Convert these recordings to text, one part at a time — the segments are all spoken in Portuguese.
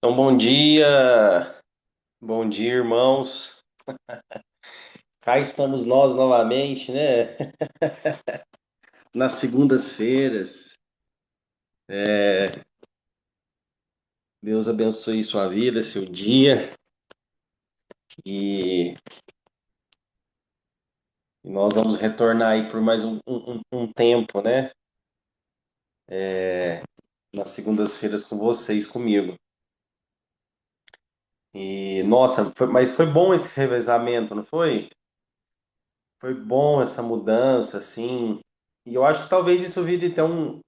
Então, bom dia, irmãos. Cá estamos nós novamente, né? Nas segundas-feiras. Deus abençoe sua vida, seu dia. E nós vamos retornar aí por mais um tempo, né? Nas segundas-feiras com vocês, comigo. E, nossa, mas foi bom esse revezamento, não foi? Foi bom essa mudança, assim. E eu acho que talvez isso vire até um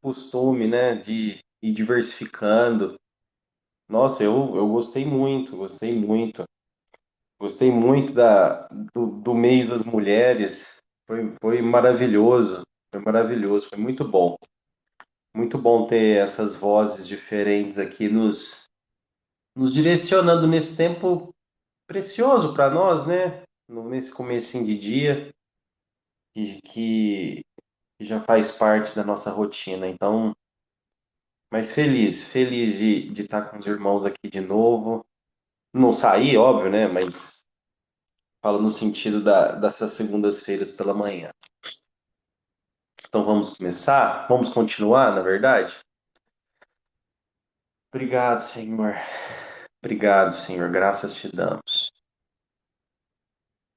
costume, né? De ir diversificando. Nossa, eu gostei muito, gostei muito. Gostei muito do mês das mulheres. Foi maravilhoso, foi maravilhoso, foi muito bom. Muito bom ter essas vozes diferentes aqui nos direcionando nesse tempo precioso para nós, né? Nesse comecinho de dia, que já faz parte da nossa rotina. Então, mas feliz de estar com os irmãos aqui de novo. Não sair, óbvio, né? Mas falo no sentido dessas segundas-feiras pela manhã. Então vamos começar? Vamos continuar, na verdade? Obrigado, Senhor. Obrigado, Senhor. Graças te damos.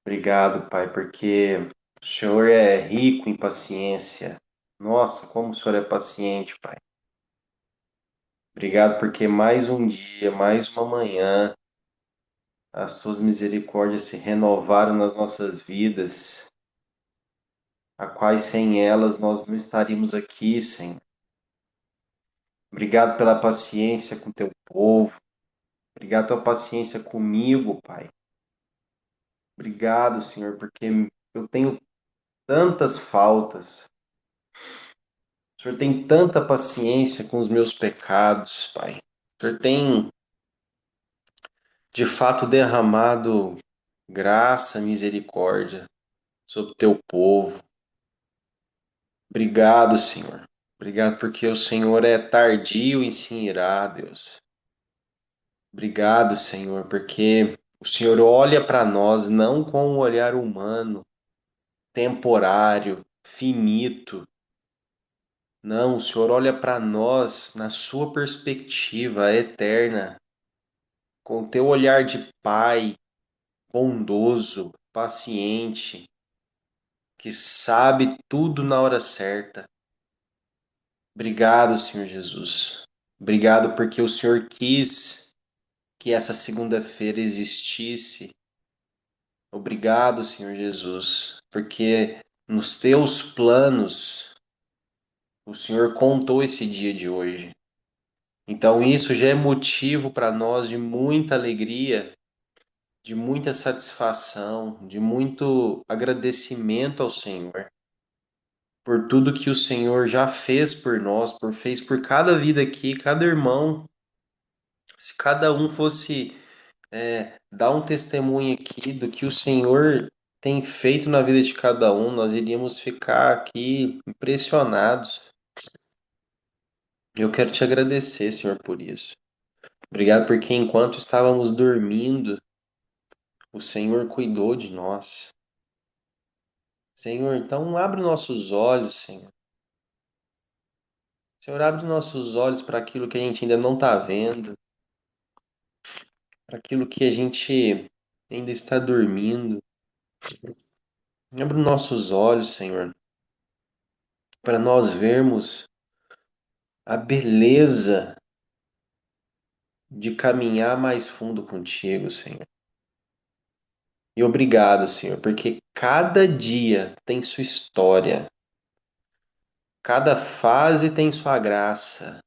Obrigado, Pai, porque o Senhor é rico em paciência. Nossa, como o Senhor é paciente, Pai. Obrigado porque mais um dia, mais uma manhã, as tuas misericórdias se renovaram nas nossas vidas, a quais sem elas nós não estaríamos aqui, Senhor. Obrigado pela paciência com teu povo. Obrigado pela paciência comigo, Pai. Obrigado, Senhor, porque eu tenho tantas faltas. O Senhor tem tanta paciência com os meus pecados, Pai. O Senhor tem, de fato, derramado graça, misericórdia sobre o teu povo. Obrigado, Senhor. Obrigado porque o Senhor é tardio em se irar, Deus. Obrigado, Senhor, porque o Senhor olha para nós não com um olhar humano, temporário, finito. Não, o Senhor olha para nós na sua perspectiva eterna, com o teu olhar de Pai, bondoso, paciente, que sabe tudo na hora certa. Obrigado, Senhor Jesus. Obrigado porque o Senhor quis que essa segunda-feira existisse. Obrigado, Senhor Jesus, porque nos teus planos o Senhor contou esse dia de hoje. Então isso já é motivo para nós de muita alegria, de muita satisfação, de muito agradecimento ao Senhor por tudo que o Senhor já fez por nós, fez por cada vida aqui, cada irmão. Se cada um fosse dar um testemunho aqui do que o Senhor tem feito na vida de cada um, nós iríamos ficar aqui impressionados. Eu quero te agradecer, Senhor, por isso. Obrigado porque enquanto estávamos dormindo, o Senhor cuidou de nós. Senhor, então abre nossos olhos, Senhor. Senhor, abre nossos olhos para aquilo que a gente ainda não está vendo, para aquilo que a gente ainda está dormindo. Abre nossos olhos, Senhor, para nós vermos a beleza de caminhar mais fundo contigo, Senhor. E obrigado, Senhor, porque cada dia tem sua história, cada fase tem sua graça.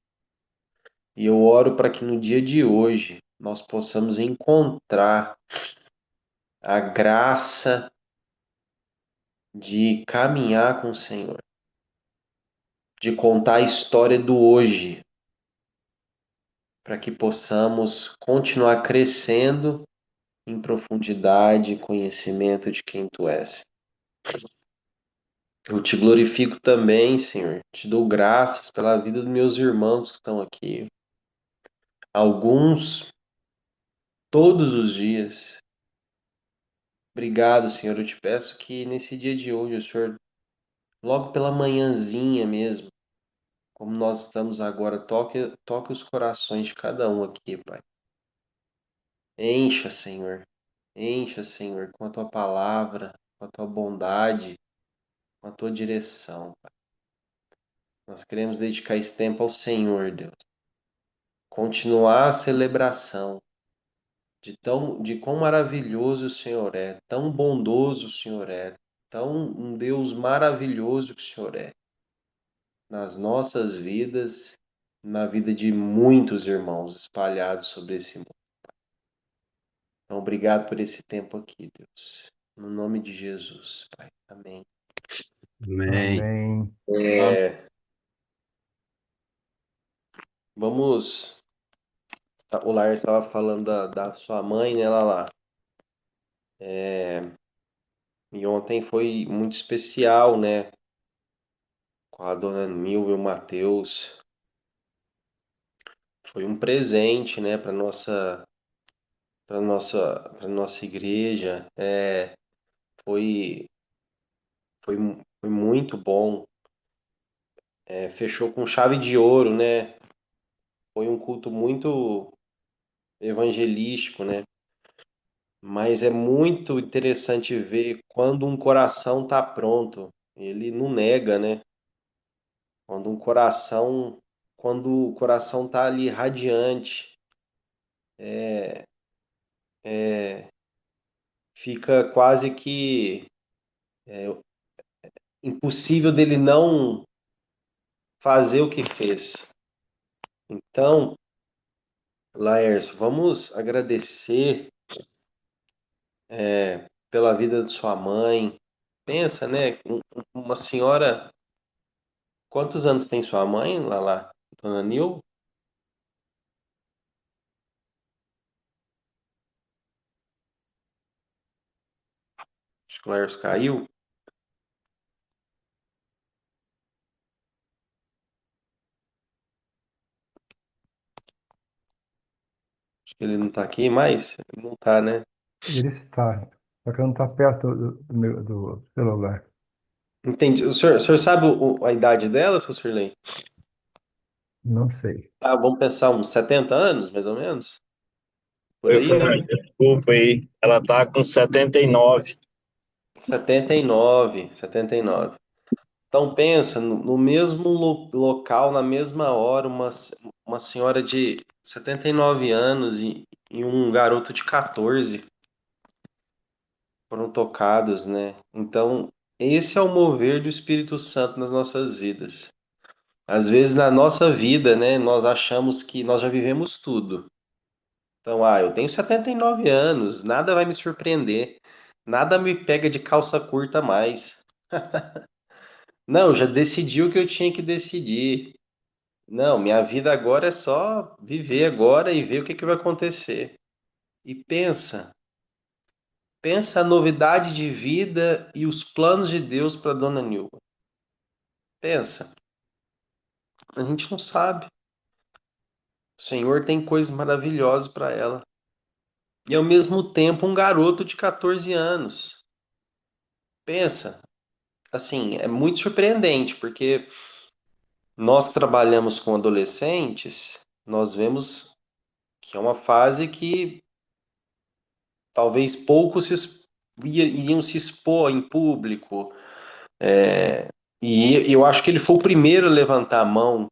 E eu oro para que no dia de hoje nós possamos encontrar a graça de caminhar com o Senhor, de contar a história do hoje, para que possamos continuar crescendo em profundidade e conhecimento de quem Tu és. Eu te glorifico também, Senhor. Te dou graças pela vida dos meus irmãos que estão aqui. alguns todos os dias. Obrigado, Senhor. Eu te peço que nesse dia de hoje, o Senhor, logo pela manhãzinha mesmo, como nós estamos agora, toque os corações de cada um aqui, Pai. Encha, Senhor. Encha, Senhor, com a tua palavra, com a tua bondade, com a tua direção, Pai. Nós queremos dedicar esse tempo ao Senhor, Deus. Continuar a celebração de quão maravilhoso o Senhor é, tão bondoso o Senhor é, tão um Deus maravilhoso que o Senhor é nas nossas vidas, na vida de muitos irmãos espalhados sobre esse mundo. Então, obrigado por esse tempo aqui, Deus. No nome de Jesus, Pai. Amém. Amém. Amém. É, vamos. O Lars estava falando da sua mãe, né, Lala? E ontem foi muito especial, né? Com a dona Nilva e o Matheus. Foi um presente, né, para nossa igreja. Foi, foi muito bom. Fechou com chave de ouro, né? Foi um culto muito evangelístico, né? Mas é muito interessante ver quando um coração está pronto. Ele não nega, né? Quando um coração, quando o coração está ali radiante, é, fica quase que impossível dele não fazer o que fez. Então, Laércio, vamos agradecer pela vida de sua mãe. Pensa, né? Uma senhora. Quantos anos tem sua mãe, Lala? Dona Nil? Acho que o Laércio caiu. Acho que ele não tá aqui mais. Ele não tá, né? Ele está, só que não está perto do celular. Entendi. O senhor sabe a idade dela, seu Sirley? Não sei. Tá, vamos pensar uns 70 anos, mais ou menos? Por Oi, aí, né? Fernanda, desculpa aí. Ela tá com 79. 79, 79. Então pensa, no mesmo local, na mesma hora, uma senhora de 79 anos e um garoto de 14 foram tocados, né? Então, esse é o mover do Espírito Santo nas nossas vidas. Às vezes na nossa vida, né, nós achamos que nós já vivemos tudo. Então, eu tenho 79 anos, nada vai me surpreender. Nada me pega de calça curta mais. Não, já decidi o que eu tinha que decidir. Não, minha vida agora é só viver agora e ver o que que vai acontecer. E pensa a novidade de vida e os planos de Deus para Dona Nilva. Pensa, a gente não sabe. O Senhor tem coisas maravilhosas para ela. E ao mesmo tempo um garoto de 14 anos. Pensa, assim, é muito surpreendente, porque nós que trabalhamos com adolescentes, nós vemos que é uma fase que talvez poucos iriam se expor em público. E eu acho que ele foi o primeiro a levantar a mão.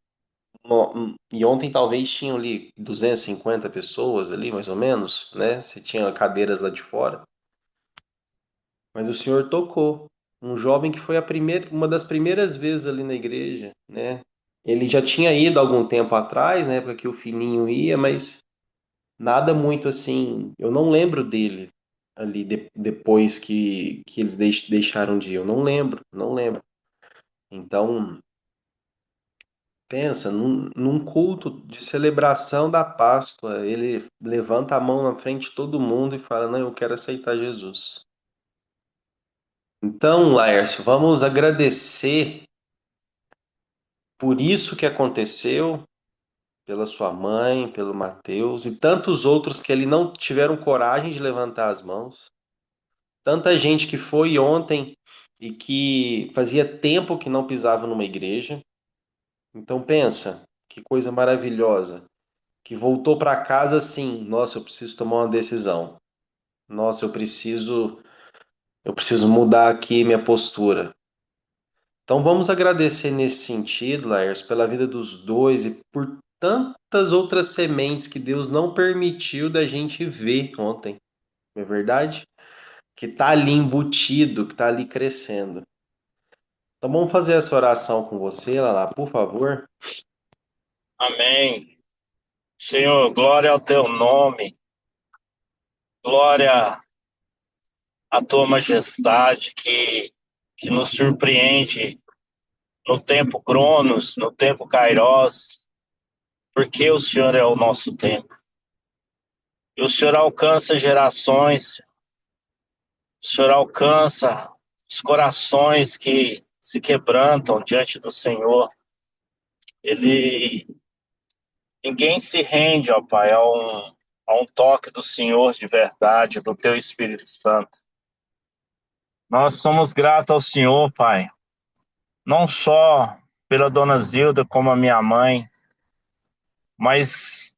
E ontem talvez tinham ali 250 pessoas ali, mais ou menos, né? Você tinha cadeiras lá de fora. Mas o senhor tocou. Um jovem que foi uma das primeiras vezes ali na igreja, né? Ele já tinha ido algum tempo atrás, na época que o filhinho ia, mas nada muito assim. Eu não lembro dele ali depois que eles deixaram de ir. Eu não lembro, não lembro. Então, pensa, num culto de celebração da Páscoa, ele levanta a mão na frente de todo mundo e fala: Não, eu quero aceitar Jesus. Então, Laércio, vamos agradecer por isso que aconteceu, pela sua mãe, pelo Mateus e tantos outros que ali não tiveram coragem de levantar as mãos. Tanta gente que foi ontem e que fazia tempo que não pisava numa igreja. Então pensa, que coisa maravilhosa, que voltou para casa assim, nossa, eu preciso tomar uma decisão. Nossa, eu preciso mudar aqui minha postura. Então vamos agradecer nesse sentido, Laércio, pela vida dos dois e por tantas outras sementes que Deus não permitiu da gente ver ontem, não é verdade? Que está ali embutido, que está ali crescendo. Então vamos fazer essa oração com você, Lala, por favor. Amém. Senhor, glória ao teu nome, glória à tua majestade que nos surpreende no tempo Cronos, no tempo Kairos, porque o Senhor é o nosso tempo. E o Senhor alcança gerações, o Senhor alcança os corações que se quebrantam diante do Senhor. Ele, ninguém se rende, ó Pai, a um toque do Senhor de verdade, do teu Espírito Santo. Nós somos gratos ao Senhor, Pai, não só pela Dona Zilda como a minha mãe, mas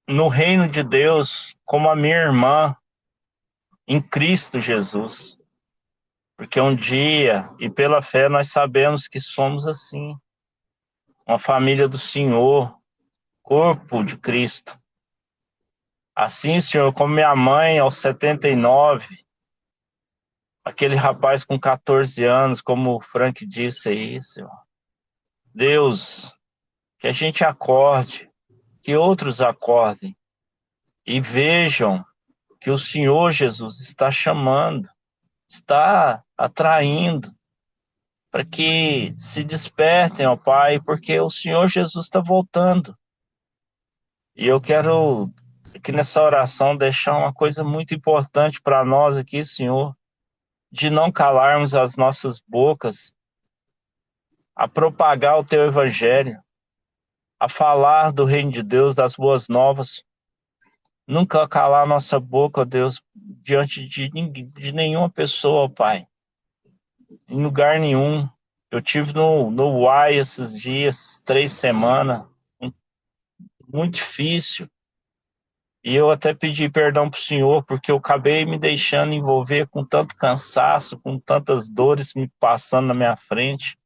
no reino de Deus como a minha irmã em Cristo Jesus. Porque um dia, e pela fé, nós sabemos que somos assim, uma família do Senhor, corpo de Cristo. Assim, Senhor, como minha mãe aos 79, aquele rapaz com 14 anos, como o Frank disse aí, Senhor. Deus, que a gente acorde, que outros acordem e vejam que o Senhor Jesus está chamando, está atraindo, para que se despertem, ó Pai, porque o Senhor Jesus está voltando. E eu quero aqui nessa oração deixar uma coisa muito importante para nós aqui, Senhor, de não calarmos as nossas bocas a propagar o teu evangelho, a falar do reino de Deus, das boas novas, nunca calar nossa boca, ó Deus, diante de ninguém, de nenhuma pessoa, ó Pai, em lugar nenhum. Eu tive no Uai esses dias, 3 semanas, muito difícil. E eu até pedi perdão para o Senhor, porque eu acabei me deixando envolver com tanto cansaço, com tantas dores me passando na minha frente.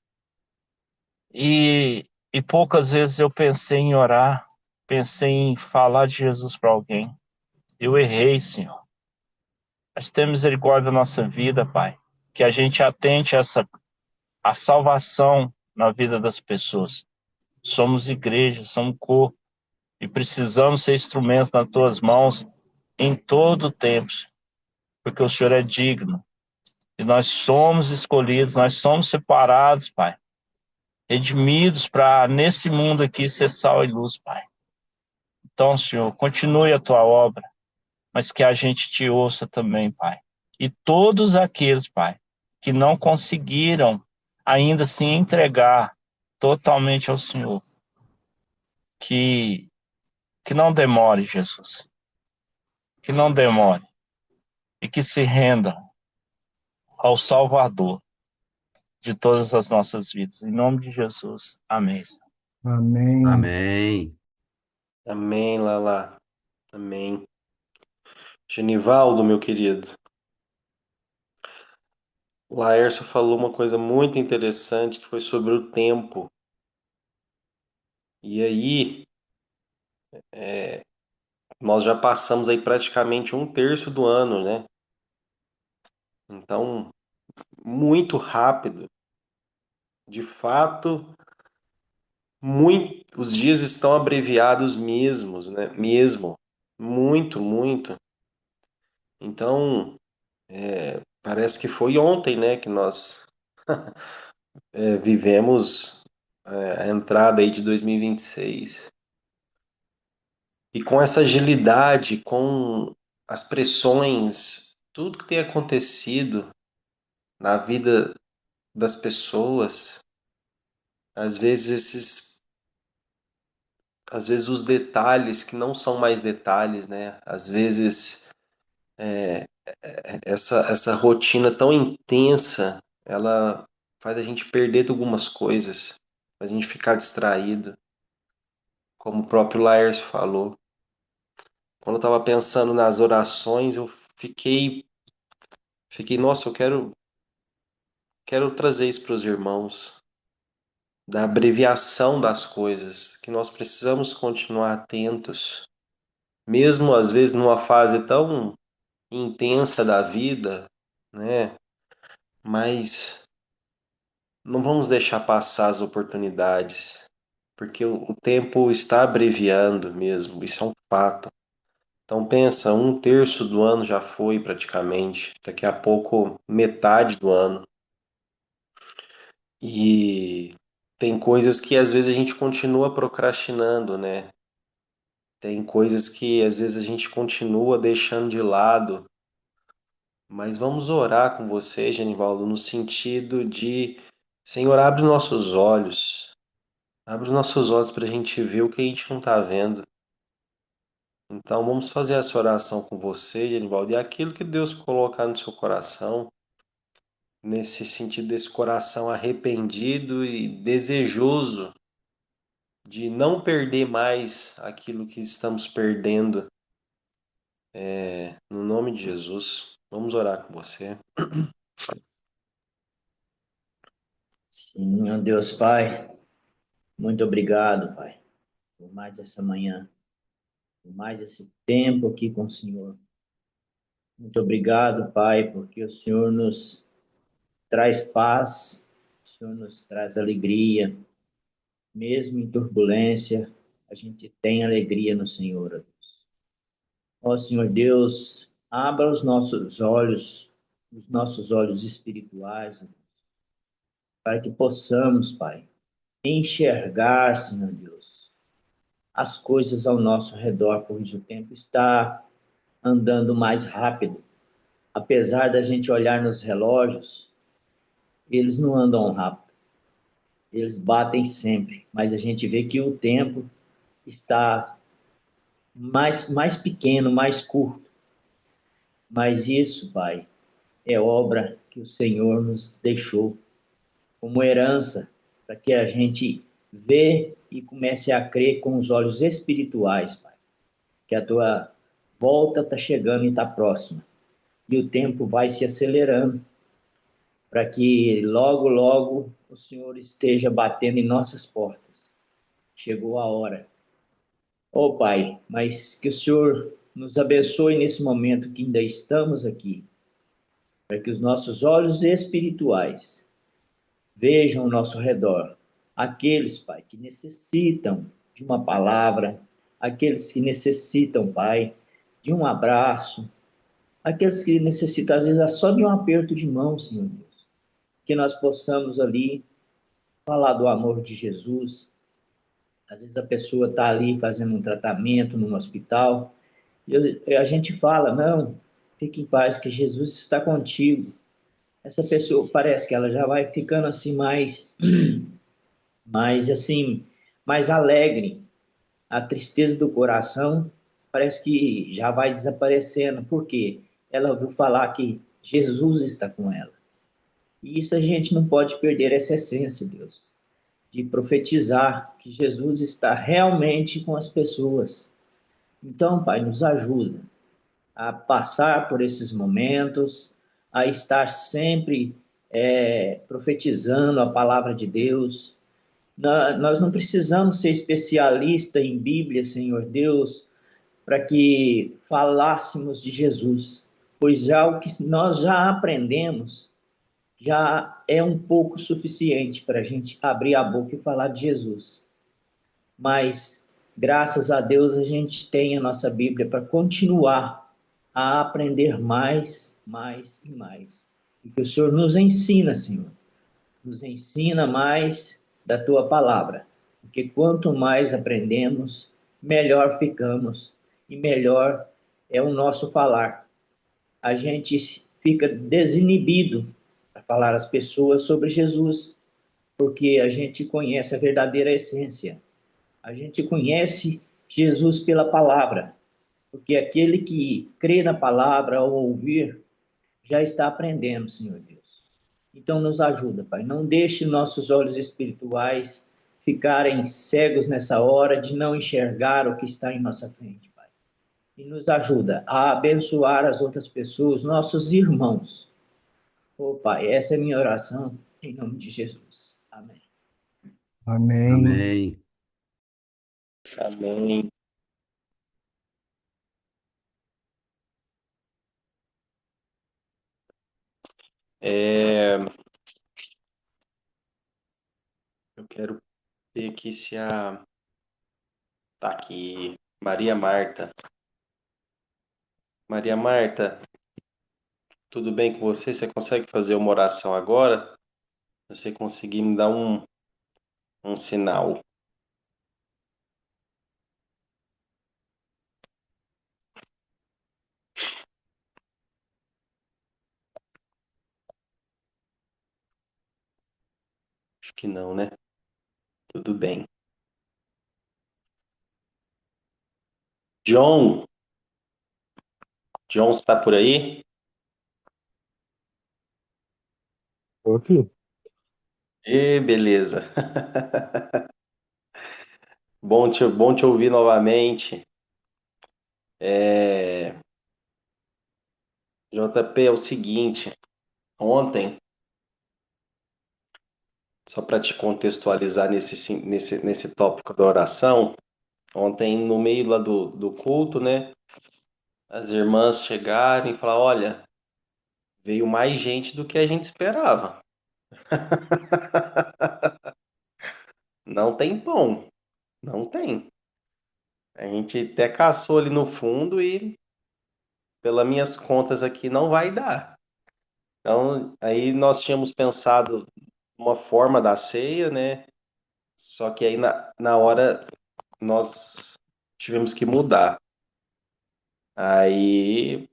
E poucas vezes eu pensei em orar, pensei em falar de Jesus para alguém. Eu errei, Senhor. Mas tenha misericórdia da nossa vida, Pai. Que a gente atente a salvação na vida das pessoas. Somos igreja, somos corpo. E precisamos ser instrumentos nas tuas mãos em todo o tempo, porque o Senhor é digno. E nós somos escolhidos, nós somos separados, Pai. Redimidos para, nesse mundo aqui, ser sal e luz, Pai. Então, Senhor, continue a tua obra, mas que a gente te ouça também, Pai. E todos aqueles, Pai, que não conseguiram ainda se entregar totalmente ao Senhor, que, que não demore, Jesus, que não demore, e que se rendam ao Salvador de todas as nossas vidas. Em nome de Jesus. Amém. Amém. Amém. Amém, Lala. Amém. Genivaldo, meu querido, Laércio falou uma coisa muito interessante que foi sobre o tempo. E aí, nós já passamos aí praticamente um terço do ano, né? Então, muito rápido. De fato, os dias estão abreviados mesmos, né? Mesmo. Muito, muito. Então, parece que foi ontem, né, que nós vivemos a entrada aí de 2026. E com essa agilidade, com as pressões, tudo que tem acontecido na vida das pessoas, às vezes às vezes os detalhes que não são mais detalhes, né? Às vezes essa rotina tão intensa, ela faz a gente perder algumas coisas, faz a gente ficar distraído, como o próprio Laércio falou. Quando eu estava pensando nas orações, eu fiquei, nossa, eu quero trazer isso para os irmãos, da abreviação das coisas, que nós precisamos continuar atentos, mesmo às vezes numa fase tão intensa da vida, né? Mas não vamos deixar passar as oportunidades, porque o tempo está abreviando mesmo, isso é um fato. Então pensa, um terço do ano já foi praticamente, daqui a pouco metade do ano. E tem coisas que às vezes a gente continua procrastinando, né? Tem coisas que às vezes a gente continua deixando de lado. Mas vamos orar com você, Genivaldo, no sentido de, Senhor, abre os nossos olhos para a gente ver o que a gente não está vendo. Então vamos fazer essa oração com você, Genivaldo, e aquilo que Deus colocar no seu coração, nesse sentido desse coração arrependido e desejoso de não perder mais aquilo que estamos perdendo, no nome de Jesus. Vamos orar com você. Sim, ó Deus Pai, muito obrigado, Pai, por mais essa manhã, por mais esse tempo aqui com o Senhor. Muito obrigado, Pai, porque o Senhor nos traz paz, o Senhor nos traz alegria, mesmo em turbulência, a gente tem alegria no Senhor, ó Deus. Ó Senhor Deus, abra os nossos olhos espirituais, ó Deus, para que possamos, Pai, enxergar, Senhor Deus, as coisas ao nosso redor, pois o tempo está andando mais rápido. Apesar da gente olhar nos relógios, eles não andam rápido, eles batem sempre, mas a gente vê que o tempo está mais pequeno, mais curto. Mas isso, Pai, é obra que o Senhor nos deixou como herança, para que a gente vê e comece a crer com os olhos espirituais, Pai, que a tua volta está chegando e está próxima. E o tempo vai se acelerando, para que logo, logo o Senhor esteja batendo em nossas portas. Chegou a hora. Oh, Pai, mas que o Senhor nos abençoe nesse momento que ainda estamos aqui, para que os nossos olhos espirituais vejam ao nosso redor aqueles, Pai, que necessitam de uma palavra, aqueles que necessitam, Pai, de um abraço, aqueles que necessitam, às vezes, só de um aperto de mão, Senhor Deus. Que nós possamos ali falar do amor de Jesus. Às vezes a pessoa está ali fazendo um tratamento num hospital e a gente fala, não, fique em paz que Jesus está contigo. Essa pessoa parece que ela já vai ficando assim mais assim, mais alegre. A tristeza do coração parece que já vai desaparecendo, porque ela ouviu falar que Jesus está com ela. E isso a gente não pode perder essa essência, Deus, de profetizar que Jesus está realmente com as pessoas. Então, Pai, nos ajuda a passar por esses momentos, a estar sempre profetizando a palavra de Deus. Nós não precisamos ser especialista em Bíblia, Senhor Deus, para que falássemos de Jesus, pois já o que nós já aprendemos já é um pouco suficiente para a gente abrir a boca e falar de Jesus. Mas, graças a Deus, a gente tem a nossa Bíblia para continuar a aprender mais, mais e mais. E que o Senhor nos ensina, Senhor, nos ensina mais da Tua palavra. Porque quanto mais aprendemos, melhor ficamos e melhor é o nosso falar. A gente fica desinibido para falar às pessoas sobre Jesus, porque a gente conhece a verdadeira essência. A gente conhece Jesus pela palavra, porque aquele que crê na palavra ao ouvir já está aprendendo, Senhor Deus. Então nos ajuda, Pai. Não deixe nossos olhos espirituais ficarem cegos nessa hora de não enxergar o que está em nossa frente, Pai. E nos ajuda a abençoar as outras pessoas, nossos irmãos. Oh, Pai, essa é a minha oração, em nome de Jesus. Amém. Amém. Amém. Amém. Eu quero ver aqui se a. Tá aqui. Maria Marta. Maria Marta, tudo bem com você? Você consegue fazer uma oração agora? Se você conseguir me dar um sinal. Acho que não, né? Tudo bem. John, John está por aí? Tô aqui. Beleza. Bom te ouvir novamente. JP, é o seguinte, ontem, só para te contextualizar nesse tópico da oração, ontem no meio lá do culto, né, as irmãs chegaram e falaram, olha, veio mais gente do que a gente esperava. Não tem pão, não tem. A gente até caçou ali no fundo e, pelas minhas contas aqui, não vai dar. Então, aí nós tínhamos pensado uma forma da ceia, né? Só que aí na hora nós tivemos que mudar. Aí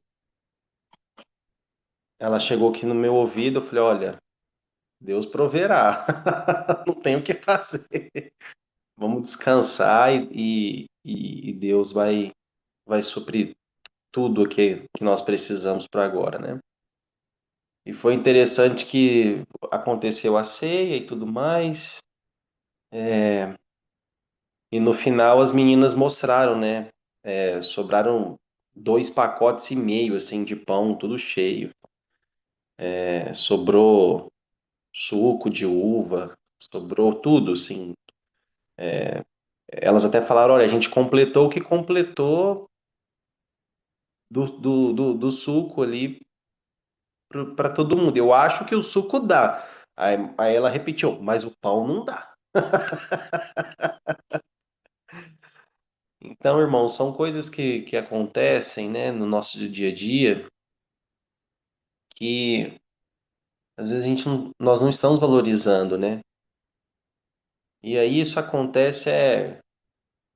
ela chegou aqui no meu ouvido, eu falei, olha, Deus proverá. Não tem o que fazer. Vamos descansar e Deus vai suprir tudo o que nós precisamos para agora, né? E foi interessante que aconteceu a ceia e tudo mais. E no final as meninas mostraram, né? Sobraram 2,5 pacotes assim de pão, tudo cheio. Sobrou suco de uva, sobrou tudo, assim. Elas até falaram, olha, a gente completou o que completou do suco ali para todo mundo. Eu acho que o suco dá. Aí ela repetiu, mas o pão não dá. Então, irmão, são coisas que acontecem, né, no nosso dia a dia que às vezes nós não estamos valorizando, né? E aí isso acontece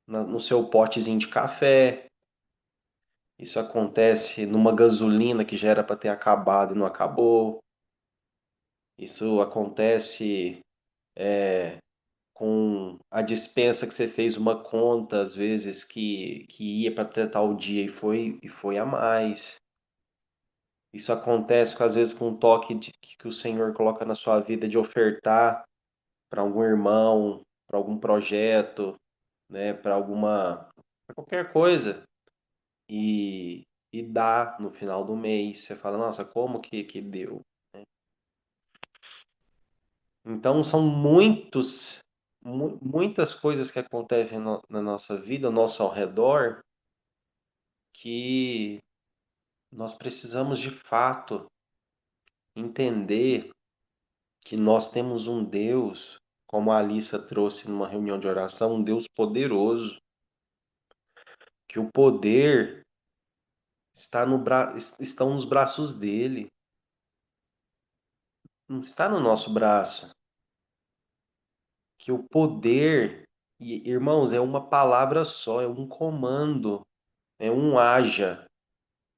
no seu potezinho de café, isso acontece numa gasolina que já era para ter acabado e não acabou, isso acontece com a dispensa que você fez uma conta, às vezes, que ia para tratar o dia e foi a mais. Isso acontece, às vezes, com um toque que o Senhor coloca na sua vida de ofertar para algum irmão, para algum projeto, né, pra qualquer coisa e dá no final do mês. Você fala, nossa, como que deu? Então são muitas coisas que acontecem na nossa vida, ao nosso ao redor, que nós precisamos de fato entender que nós temos um Deus, como a Alissa trouxe numa reunião de oração, um Deus poderoso, que o poder estão nos braços dele, não está no nosso braço. Que o poder, irmãos, é uma palavra só, é um comando, é um haja,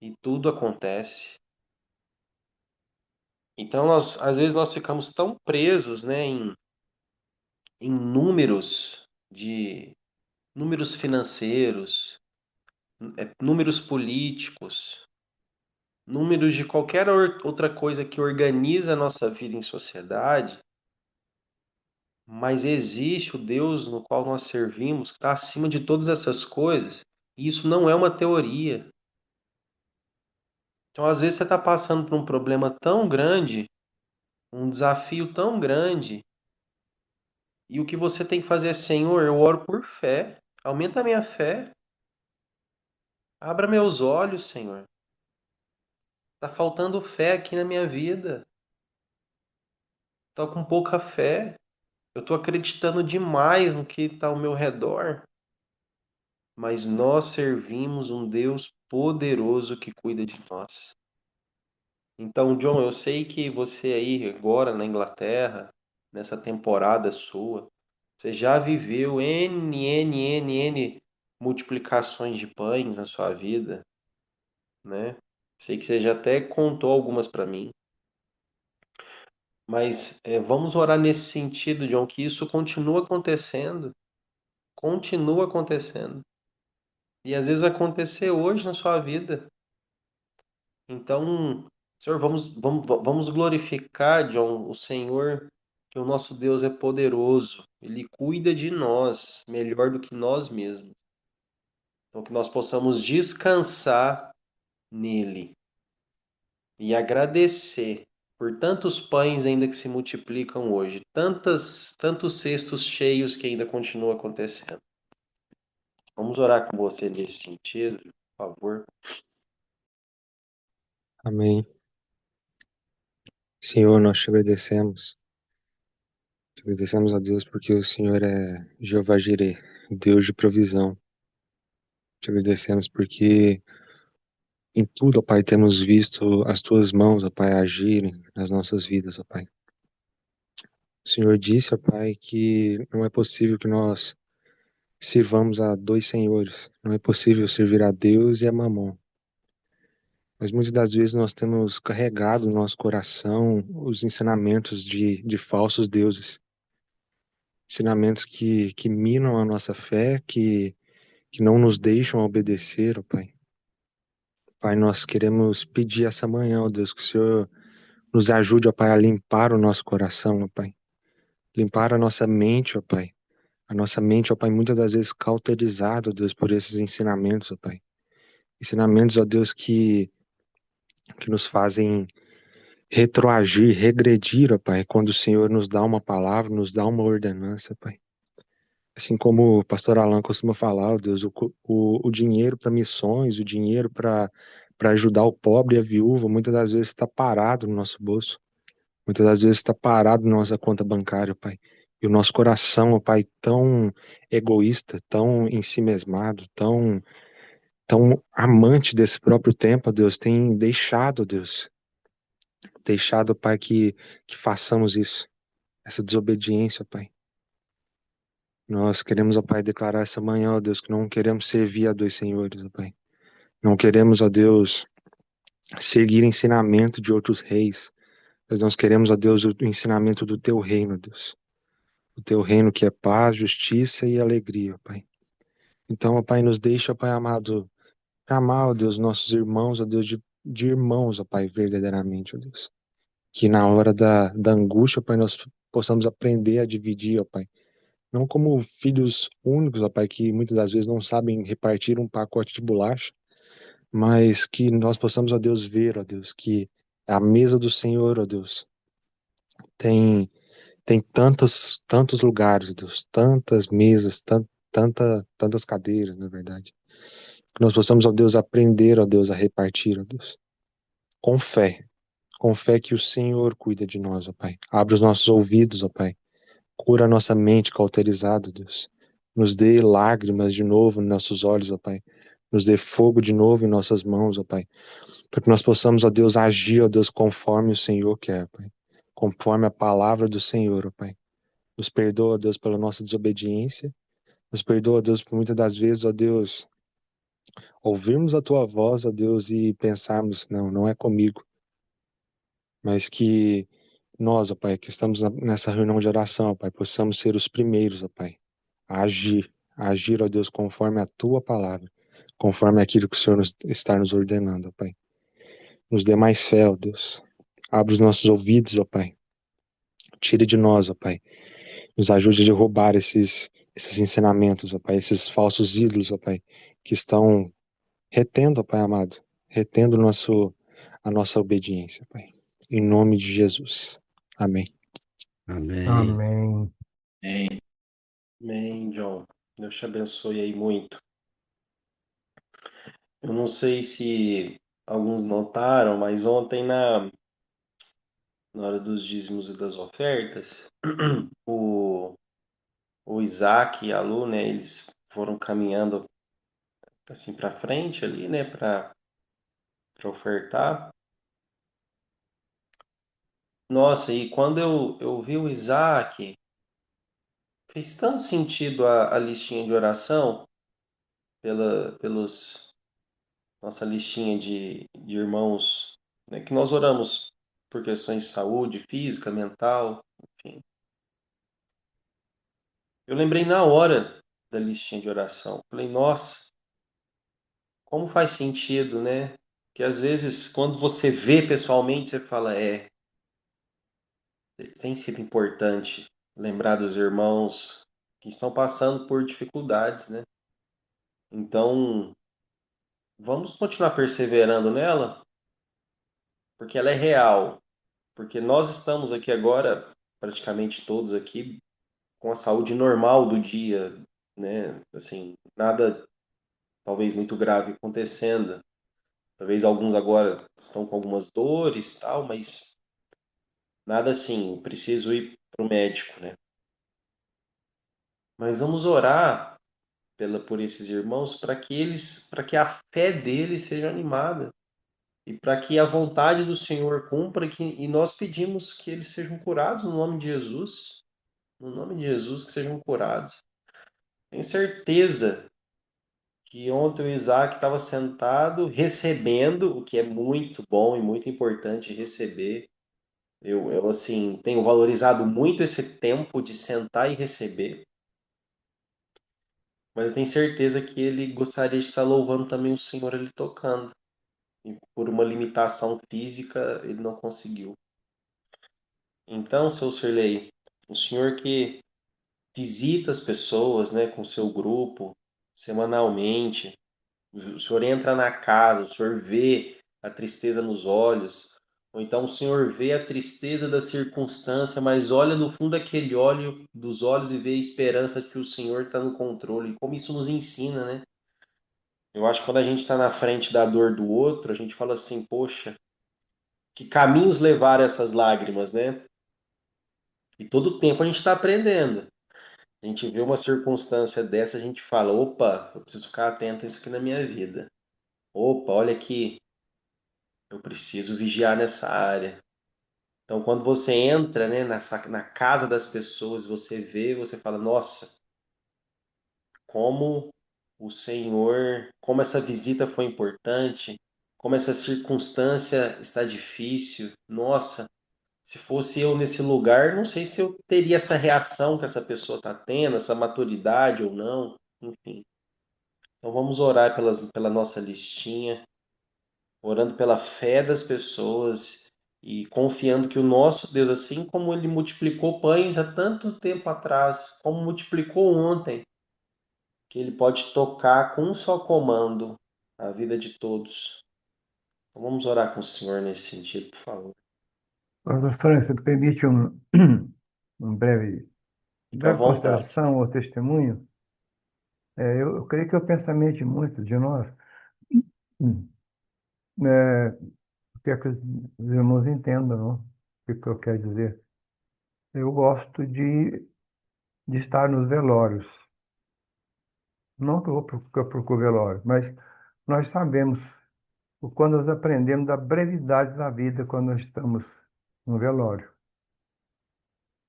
e tudo acontece. Então, às vezes, nós ficamos tão presos, né, em números números financeiros, números políticos, números de qualquer outra coisa que organiza a nossa vida em sociedade, mas existe o Deus no qual nós servimos, que está acima de todas essas coisas, e isso não é uma teoria. Então, às vezes, você está passando por um problema tão grande, um desafio tão grande, e o que você tem que fazer é: Senhor, eu oro por fé, aumenta a minha fé, abra meus olhos, Senhor. Está faltando fé aqui na minha vida, estou com pouca fé, eu estou acreditando demais no que está ao meu redor, mas nós servimos um Deus poderoso que cuida de nós. Então, John, eu sei que você aí agora na Inglaterra, nessa temporada sua, você já viveu N multiplicações de pães na sua vida, né? Sei que você já até contou algumas para mim, mas vamos orar nesse sentido, John, que isso continua acontecendo, e às vezes vai acontecer hoje na sua vida. Então, Senhor, vamos glorificar, John, o Senhor, que o nosso Deus é poderoso. Ele cuida de nós melhor do que nós mesmos. Então, que nós possamos descansar nele e agradecer por tantos pães ainda que se multiplicam hoje, tantos cestos cheios que ainda continuam acontecendo. Vamos orar com você nesse sentido, por favor. Amém. Senhor, nós te agradecemos. Te agradecemos a Deus porque o Senhor é Jeová Jireh, Deus de provisão. Te agradecemos porque em tudo, ó Pai, temos visto as tuas mãos, ó Pai, agirem nas nossas vidas, ó Pai. O Senhor disse, ó Pai, que não é possível que nós sirvamos a dois senhores. Não é possível servir a Deus e a Mamon. Mas muitas das vezes nós temos carregado no nosso coração os ensinamentos de falsos deuses. Ensinamentos que minam a nossa fé, que não nos deixam obedecer, ó Pai. Pai, nós queremos pedir essa manhã, ó Deus, que o Senhor nos ajude, ó Pai, a limpar o nosso coração, ó Pai. Limpar a nossa mente, ó Pai. A nossa mente, ó Pai, muitas das vezes cauterizada, ó Deus, por esses ensinamentos, ó Pai. Ensinamentos, ó Deus, que nos fazem retroagir, regredir, ó Pai, quando o Senhor nos dá uma palavra, nos dá uma ordenança, Pai. Assim como o pastor Alan costuma falar, ó Deus, o dinheiro para missões, o dinheiro para ajudar o pobre e a viúva, muitas das vezes está parado no nosso bolso, muitas das vezes está parado na nossa conta bancária, Pai. E o nosso coração, ó Pai, tão egoísta, tão ensimesmado, tão amante desse próprio tempo, ó Deus, tem deixado, ó Deus, deixado, Pai, que façamos isso, essa desobediência, ó Pai. Nós queremos, ó Pai, declarar essa manhã, ó Deus, que não queremos servir a dois senhores, ó Pai. Não queremos, ó Deus, seguir ensinamento de outros reis, mas nós queremos, ó Deus, o ensinamento do Teu reino, ó Deus. O Teu reino que é paz, justiça e alegria, ó Pai. Então, ó Pai, nos deixa, ó Pai amado, amar, ó Deus, nossos irmãos, ó Deus, de irmãos, ó Pai, verdadeiramente, ó Deus. Que na hora da angústia, ó Pai, nós possamos aprender a dividir, ó Pai. Não como filhos únicos, ó Pai, que muitas das vezes não sabem repartir um pacote de bolacha, mas que nós possamos, ó Deus, ver, ó Deus, que a mesa do Senhor, ó Deus, tem, tem tantos lugares, ó Deus, tantas mesas, tantas cadeiras, na verdade. Que nós possamos, ó Deus, aprender, ó Deus, a repartir, ó Deus, com fé. Com fé que o Senhor cuida de nós, ó Pai. Abre os nossos ouvidos, ó Pai. Cura a nossa mente cauterizada, Deus. Nos dê lágrimas de novo em nossos olhos, ó Pai. Nos dê fogo de novo em nossas mãos, ó Pai. Para que nós possamos, ó Deus, agir, ó Deus, conforme o Senhor quer, Pai. Conforme a palavra do Senhor, ó Pai. Nos perdoa, ó Deus, pela nossa desobediência. Nos perdoa, ó Deus, por muitas das vezes, ó Deus, ouvirmos a Tua voz, ó Deus, e pensarmos, não é comigo. Mas que nós, ó Pai, que estamos nessa reunião de oração, ó Pai, possamos ser os primeiros, ó Pai, a agir, a agir, ó Deus, conforme a tua palavra, conforme aquilo que o Senhor está nos ordenando, ó Pai. Nos dê mais fé, ó Deus. Abra os nossos ouvidos, ó Pai. Tire de nós, ó Pai. Nos ajude a derrubar esses ensinamentos, ó Pai, esses falsos ídolos, ó Pai, que estão retendo, ó Pai amado, retendo a nossa obediência, Pai. Em nome de Jesus. Amém. Amém. Amém. Amém, John. Deus te abençoe aí muito. Eu não sei se alguns notaram, mas ontem na hora dos dízimos e das ofertas, o, o Isaac e a Lu, né, eles foram caminhando assim para frente ali, né, para ofertar. Nossa, e quando eu vi o Isaac, fez tanto sentido a listinha de oração pelos nossa listinha de irmãos, né, que nós oramos por questões de saúde, física, mental, enfim. Eu lembrei na hora da listinha de oração. Falei, nossa, como faz sentido, né? Que às vezes, quando você vê pessoalmente, você fala, tem sido importante lembrar dos irmãos que estão passando por dificuldades, né? Então, vamos continuar perseverando nela, porque ela é real. Porque nós estamos aqui agora, praticamente todos aqui, com a saúde normal do dia, né? Assim, nada talvez muito grave acontecendo. Talvez alguns agora estão com algumas dores, tal, mas nada assim, preciso ir para o médico, né? Mas vamos orar por esses irmãos para que a fé deles seja animada e para que a vontade do Senhor cumpra e nós pedimos que eles sejam curados no nome de Jesus, no nome de Jesus que sejam curados. Tenho certeza que ontem o Isaac estava sentado recebendo, o que é muito bom e muito importante receber. Eu assim, tenho valorizado muito esse tempo de sentar e receber, mas eu tenho certeza que ele gostaria de estar louvando também o Senhor ele tocando. E por uma limitação física, ele não conseguiu. Então, seu Sirlei, o senhor que visita as pessoas, né, com o seu grupo, semanalmente, o senhor entra na casa, o senhor vê a tristeza nos olhos, ou então o senhor vê a tristeza da circunstância, mas olha no fundo daquele olho dos olhos e vê a esperança de que o Senhor está no controle. E como isso nos ensina, né? Eu acho que quando a gente está na frente da dor do outro, a gente fala assim, poxa, que caminhos levaram essas lágrimas, né? E todo tempo a gente está aprendendo. A gente vê uma circunstância dessa, a gente fala, opa, eu preciso ficar atento a isso aqui na minha vida. Opa, olha aqui, eu preciso vigiar nessa área. Então, quando você entra, né, na casa das pessoas, você vê, você fala, nossa, como o Senhor, como essa visita foi importante, como essa circunstância está difícil. Nossa, se fosse eu nesse lugar, não sei se eu teria essa reação que essa pessoa está tendo, essa maturidade ou não, enfim. Então vamos orar pela nossa listinha, orando pela fé das pessoas e confiando que o nosso Deus, assim como ele multiplicou pães há tanto tempo atrás, como multiplicou ontem, que ele pode tocar com um só comando a vida de todos. Então vamos orar com o Senhor nesse sentido, por favor. Pastor França, permite um Fica à breve vontade. consideração ou testemunho? Eu creio que eu penso mente muito de nós. Hum. É, quer que os irmãos entendam, não? O que eu quero dizer. Eu gosto de estar nos velórios. Não que que eu procuro velório, mas nós sabemos o quando nós aprendemos da brevidade da vida quando nós estamos no velório.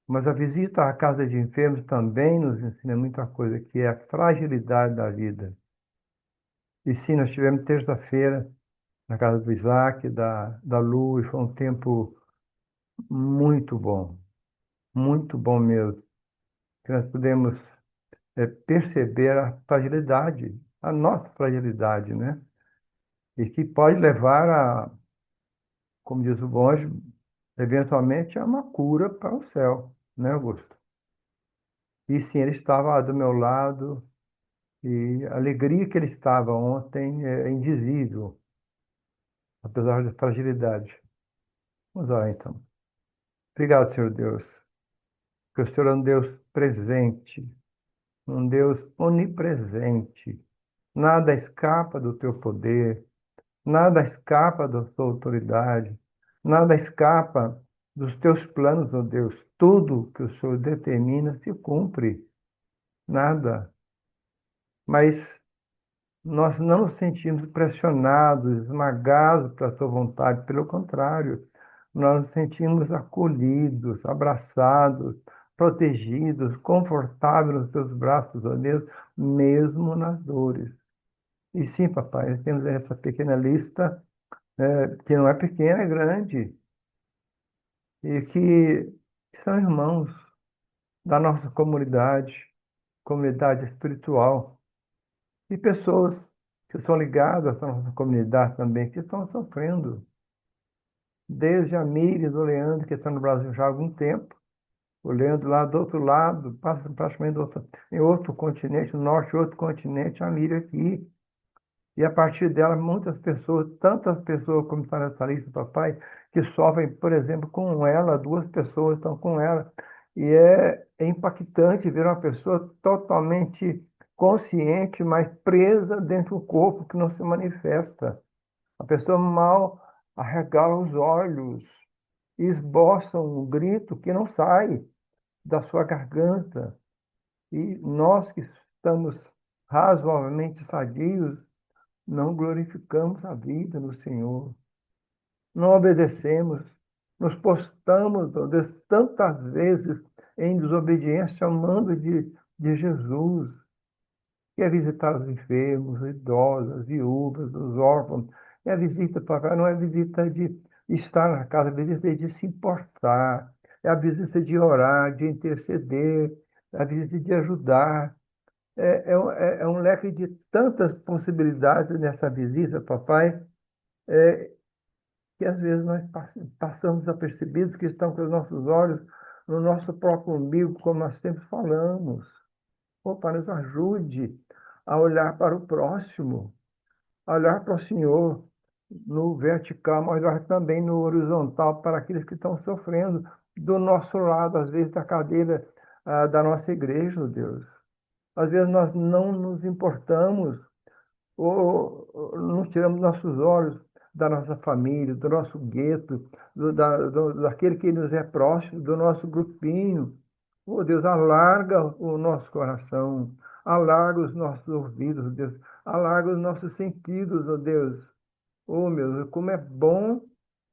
Mas a visita à casa de enfermos também nos ensina muita coisa, que é a fragilidade da vida. E sim, nós tivemos terça-feira na casa do Isaac, da Lu, e foi um tempo muito bom mesmo. Que nós pudemos perceber a fragilidade, a nossa fragilidade, né? E que pode levar a, como diz o monge, eventualmente a uma cura para o céu, né, Augusto? E sim, ele estava do meu lado, e a alegria que ele estava ontem é indizível, apesar da fragilidade. Vamos orar então. Obrigado, Senhor Deus, porque o Senhor é um Deus presente, um Deus onipresente. Nada escapa do teu poder, nada escapa da tua autoridade, nada escapa dos teus planos, ó Deus. Tudo que o Senhor determina se cumpre, nada. Mas nós não nos sentimos pressionados, esmagados pela tua vontade, pelo contrário, nós nos sentimos acolhidos, abraçados, protegidos, confortáveis nos teus braços, ó Deus, mesmo nas dores. E sim, papai, nós temos essa pequena lista, que não é pequena, é grande, e que são irmãos da nossa comunidade, comunidade espiritual, e pessoas que são ligadas à nossa comunidade também, que estão sofrendo. Desde a Míris, o Leandro, que está no Brasil já há algum tempo, o Leandro lá do outro lado, passa praticamente em outro continente, no norte, outro continente, a Míria aqui. E a partir dela, muitas pessoas, tantas pessoas como está nessa lista, papai, que sofrem, por exemplo, com ela, duas pessoas estão com ela. E é impactante ver uma pessoa totalmente consciente, mas presa dentro do corpo que não se manifesta. A pessoa mal arregala os olhos e esboça um grito que não sai da sua garganta. E nós que estamos razoavelmente sadios, não glorificamos a vida no Senhor, não obedecemos, nos postamos, ó Deus, tantas vezes em desobediência ao mando de Jesus, que é visitar os enfermos, os idosos, as viúvas, os órfãos. É a visita, papai, não é visita de estar na casa, é visita de se importar, é a visita de orar, de interceder, é a visita de ajudar. É um leque de tantas possibilidades nessa visita, papai, que às vezes nós passamos apercebidos que estão com os nossos olhos no nosso próprio umbigo, como nós sempre falamos. Opa, nos ajude a olhar para o próximo, a olhar para o Senhor no vertical, mas olhar também no horizontal para aqueles que estão sofrendo do nosso lado, às vezes da cadeira da nossa igreja, oh Deus. Às vezes nós não nos importamos ou não tiramos nossos olhos da nossa família, do nosso gueto, daquele que nos é próximo, do nosso grupinho. Oh, Deus, alarga o nosso coração, alarga os nossos ouvidos, oh Deus, alarga os nossos sentidos, oh Deus. Oh, meu Deus, como é bom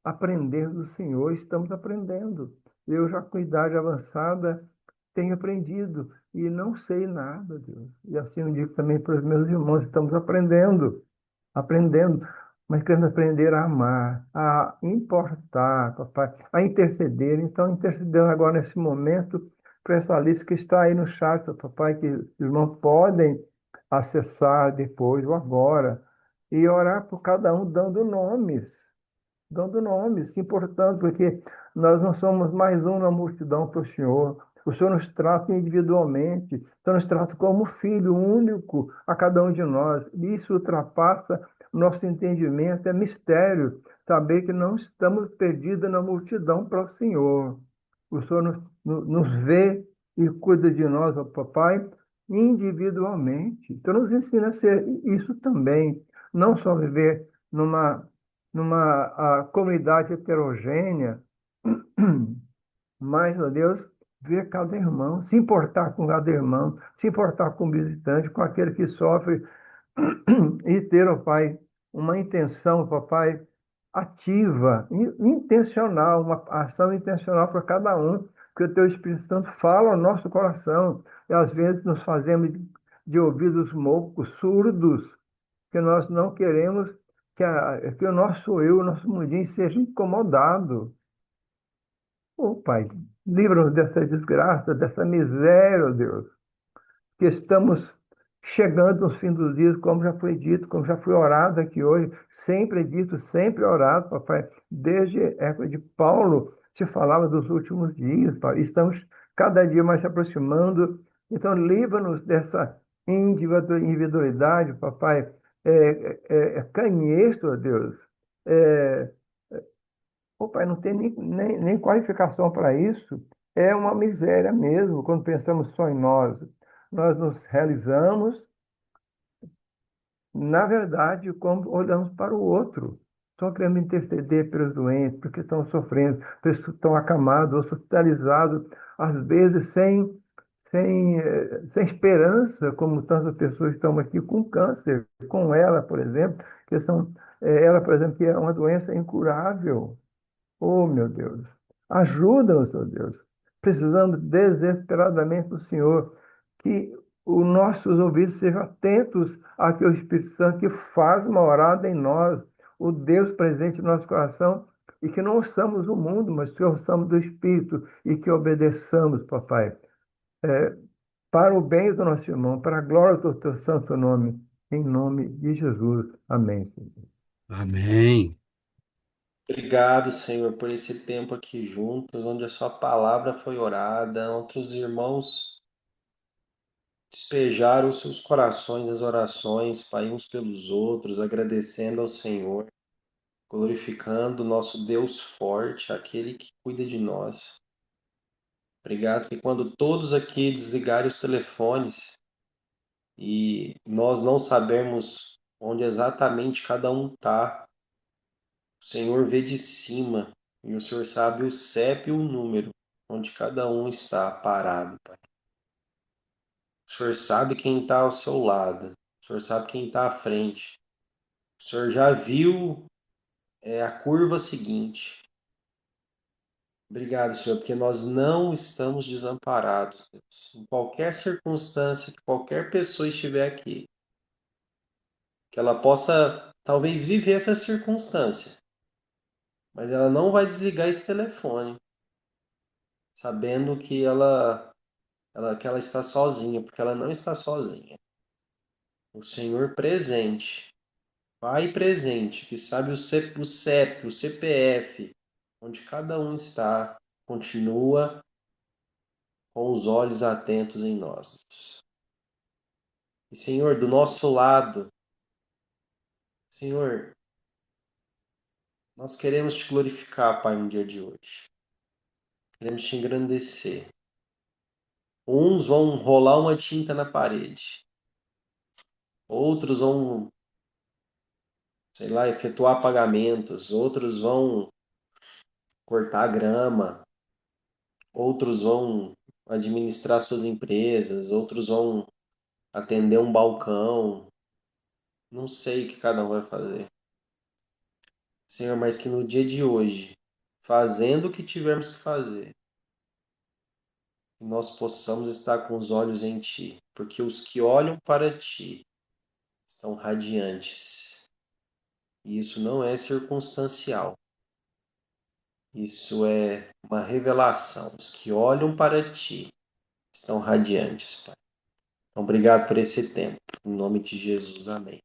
aprender do Senhor, estamos aprendendo. Eu já com idade avançada tenho aprendido e não sei nada, Deus. E assim eu digo também para os meus irmãos, estamos aprendendo, mas queremos aprender a amar, a importar, papai, a interceder. Então, intercedendo agora nesse momento para essa lista que está aí no chat, papai, que os irmãos podem acessar depois ou agora, e orar por cada um dando nomes, se importando, porque nós não somos mais um na multidão para o Senhor. O Senhor nos trata individualmente, o Senhor nos trata como filho único a cada um de nós. Isso ultrapassa nosso entendimento, é mistério saber que não estamos perdidos na multidão para o Senhor. O Senhor nos vê e cuida de nós, ó papai, individualmente. Então, nos ensina a ser isso também, não só viver numa comunidade heterogênea, mas, ó Deus, ver cada irmão, se importar com cada irmão, se importar com o visitante, com aquele que sofre, e ter, ó Pai, uma intenção, papai, ativa, intencional, uma ação intencional para cada um, que o Teu Espírito Santo fala ao nosso coração, e às vezes nos fazemos de ouvidos moucos, surdos, que nós não queremos que o nosso eu, o nosso mundinho seja incomodado. Ô Pai, livra-nos dessa desgraça, dessa miséria, ó Deus, que estamos chegando aos fins dos dias, como já foi dito, como já foi orado aqui hoje, sempre é dito, sempre orado, papai. Desde a época de Paulo se falava dos últimos dias, pai. Estamos cada dia mais se aproximando. Então, livra-nos dessa individualidade, papai, canhestro, ó Deus. É, Ô, pai, não tem nem qualificação para isso. É uma miséria mesmo, quando pensamos só em nós. Nós nos realizamos, na verdade, quando olhamos para o outro. Só queremos interceder pelos doentes, porque estão sofrendo, porque estão acamados, hospitalizados, às vezes sem esperança, como tantas pessoas estão aqui com câncer, com ela, por exemplo, ela, por exemplo, que é uma doença incurável. Oh, meu Deus, ajuda-nos, ó Deus. Precisamos desesperadamente do Senhor, que os nossos ouvidos sejam atentos ao que o Espírito Santo que faz morada em nós, o Deus presente em nosso coração, e que não ouçamos o mundo, mas que ouçamos do Espírito e que obedeçamos, papai, para o bem do nosso irmão, para a glória do teu santo nome, em nome de Jesus. Amém, Senhor. Amém. Obrigado, Senhor, por esse tempo aqui juntos, onde a sua palavra foi orada, onde os irmãos despejaram os seus corações nas orações, Pai, uns pelos outros, agradecendo ao Senhor, glorificando o nosso Deus forte, aquele que cuida de nós. Obrigado que quando todos aqui desligarem os telefones e nós não sabermos onde exatamente cada um está, o Senhor vê de cima e o Senhor sabe o CEP e o número onde cada um está parado, Pai. O Senhor sabe quem está ao seu lado, o Senhor sabe quem está à frente. O Senhor já viu a curva seguinte. Obrigado, Senhor, porque nós não estamos desamparados, Deus. Em qualquer circunstância que qualquer pessoa estiver aqui, que ela possa talvez viver essa circunstância, mas ela não vai desligar esse telefone, sabendo que que ela está sozinha, porque ela não está sozinha. O Senhor presente, Pai presente, que sabe o CEP, o CPF, onde cada um está, continua com os olhos atentos em nós. E, Senhor, do nosso lado, Senhor, nós queremos te glorificar, Pai, no dia de hoje. Queremos te engrandecer. Uns vão rolar uma tinta na parede. Outros vão, sei lá, efetuar pagamentos. Outros vão cortar grama. Outros vão administrar suas empresas. Outros vão atender um balcão. Não sei o que cada um vai fazer. Senhor, mas que no dia de hoje, fazendo o que tivermos que fazer, que nós possamos estar com os olhos em Ti, porque os que olham para Ti estão radiantes. E isso não é circunstancial. Isso é uma revelação. Os que olham para Ti estão radiantes, Pai. Então, obrigado por esse tempo. Em nome de Jesus, amém.